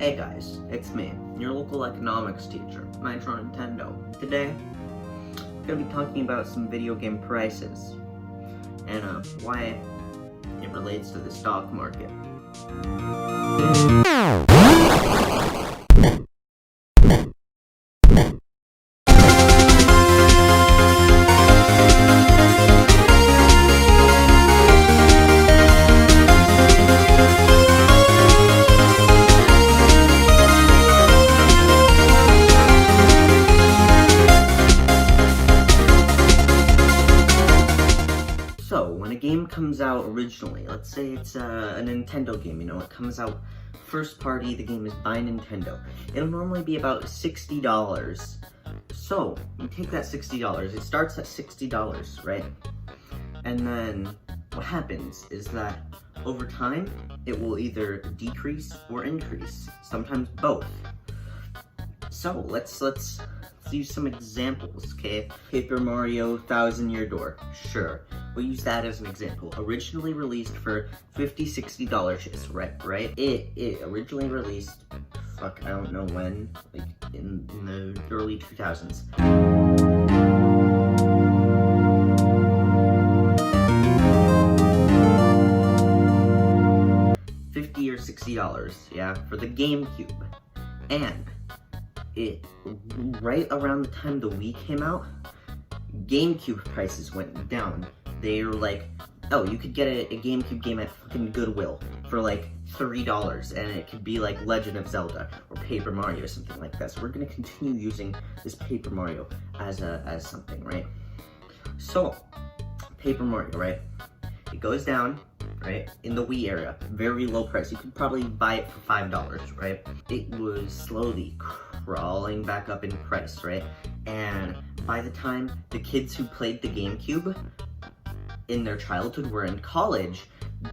Hey guys, it's me, your local economics teacher, Nitro Nintendo. Today, I'm gonna be talking about some video game prices and why it relates to the stock market. So, when a game comes out originally, let's say it's a Nintendo game, it comes out first party, the game is by Nintendo. It'll normally be about $60. So, you take that $60, it starts at $60, right? And then what happens is that over time, it will either decrease or increase, sometimes both. So, let's use some examples, okay? Paper Mario 1000-Year Door, sure. We'll use that as an example. Originally released for $50, $60, right? It originally released, I don't know when, like in the early 2000s. $50 or $60, yeah, for the GameCube. And it, right around the time the Wii came out, GameCube prices went down. They were like, oh, you could get a GameCube game at fucking Goodwill for like $3, and it could be like Legend of Zelda or Paper Mario or something like that. So we're gonna continue using this Paper Mario as something, right? So, Paper Mario, right? It goes down, right? In the Wii era, very low price. You could probably buy it for $5, right? It was slowly crawling back up in price, right? And by the time the kids who played the GameCube in their childhood were in college,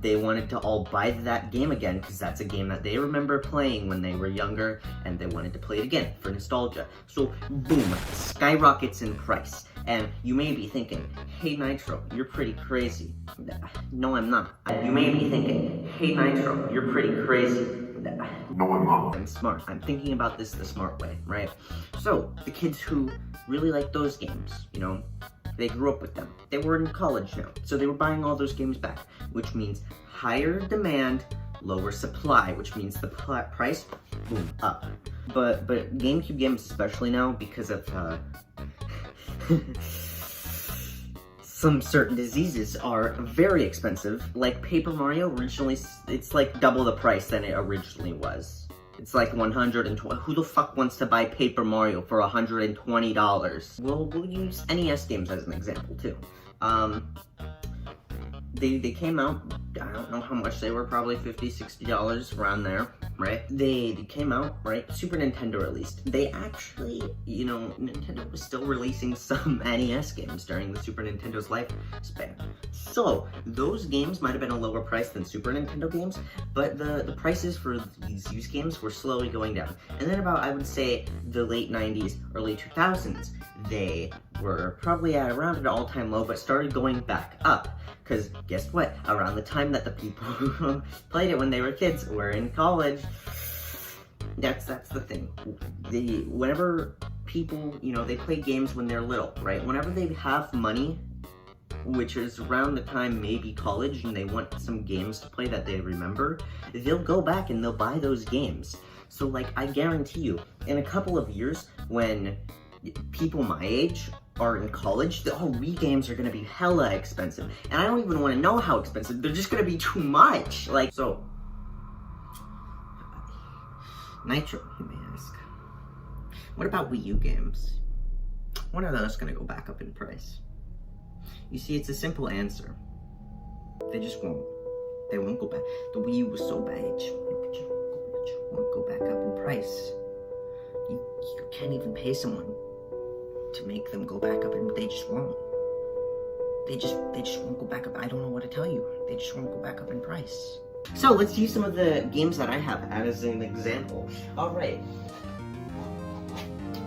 they wanted to all buy that game again because that's a game that they remember playing when they were younger, and they wanted to play it again for nostalgia. So boom, skyrockets in price. And you may be thinking, hey Nitro, you're pretty crazy. No, I'm not. You may be thinking, hey Nitro, you're pretty crazy. No, I'm not. I'm smart. I'm thinking about this the smart way, right? So, the kids who really like those games, they grew up with them. They were in college now, so they were buying all those games back, which means higher demand, lower supply, which means the price, boom, up. But GameCube games, especially now, because of some certain diseases, are very expensive. Like Paper Mario, originally, it's like double the price than it originally was. It's like $120. Who the fuck wants to buy Paper Mario for $120? We'll use NES games as an example too. They came out, I don't know how much they were, probably $50, $60, around there, right? They came out, right? Super Nintendo released. They actually, Nintendo was still releasing some NES games during the Super Nintendo's lifespan. So, those games might have been a lower price than Super Nintendo games, but the prices for these use games were slowly going down. And then about, I would say, the late 90s, early 2000s, they were probably at around an all-time low, but started going back up. Because guess what? Around the time that the people who played it when they were kids were in college, that's the thing. Whenever people, they play games when they're little, right? Whenever they have money, which is around the time maybe college, and they want some games to play that they remember, they'll go back and they'll buy those games. So like, I guarantee you, in a couple of years, when people my age are in college, the Wii games are gonna be hella expensive. And I don't even wanna know how expensive, they're just gonna be too much. Like, so, Nitro, you may ask, what about Wii U games? When are those gonna go back up in price? You see, it's a simple answer. They just won't. They won't go back. The Wii U was so bad, it just won't go back up in price. You can't even pay someone to make them go back up, and they just won't. They just won't go back up. I don't know what to tell you. They just won't go back up in price. So let's use some of the games that I have as an example. All right.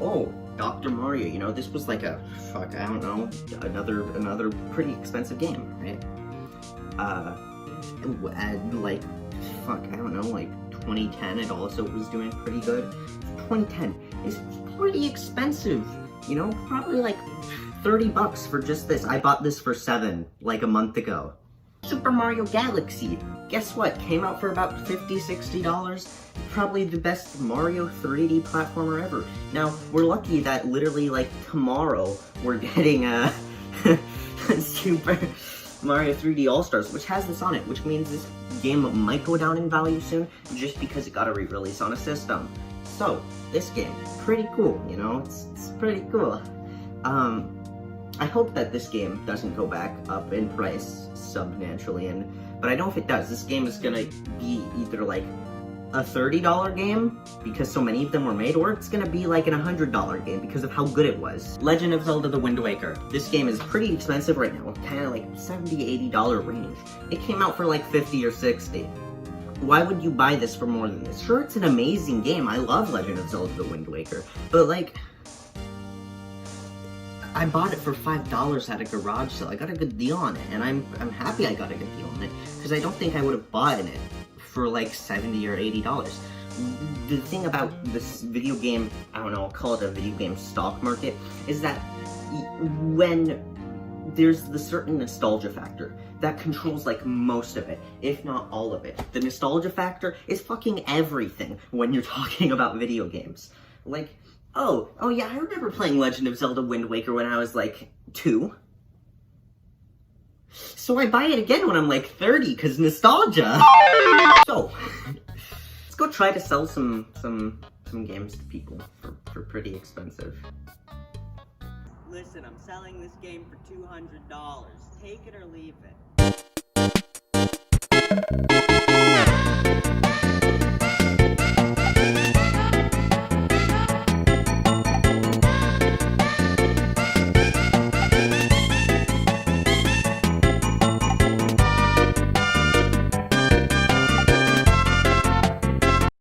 Oh, Dr. Mario. This was like a I don't know, another pretty expensive game, right? And like I don't know, like 2010, it also was doing pretty good. 2010 is pretty expensive, you know, probably like 30 bucks for just this. I bought this for $7 like a month ago. Super Mario Galaxy, guess what? Came out for about $50-$60. Probably the best Mario 3D platformer ever. Now, we're lucky that literally like tomorrow we're getting a Super Mario 3D All-Stars, which has this on it, which means this game might go down in value soon, just because it got a re-release on a system. So, this game, pretty cool, you know, it's pretty cool. I hope that this game doesn't go back up in price substantially, but I know if it does, this game is gonna be either like a $30 game, because so many of them were made, or it's gonna be like an $100 game because of how good it was. Legend of Zelda: The Wind Waker. This game is pretty expensive right now, kind of like $70-$80 range. It came out for like $50 or $60. Why would you buy this for more than this? Sure, it's an amazing game. I love Legend of Zelda: The Wind Waker, but like, I bought it for $5 at a garage sale. I got a good deal on it, and I'm happy I got a good deal on it, because I don't think I would have bought it for like $70 or $80. The thing about this video game, I don't know, I'll call it a video game stock market, is that when there's the certain nostalgia factor that controls like most of it, if not all of it. The nostalgia factor is fucking everything when you're talking about video games. Like, oh yeah, I remember playing Legend of Zelda: Wind Waker when I was like 2. So I buy it again when I'm like 30, cause nostalgia. So, let's go try to sell some games to people for pretty expensive. Listen, I'm selling this game for $200. Take it or leave it.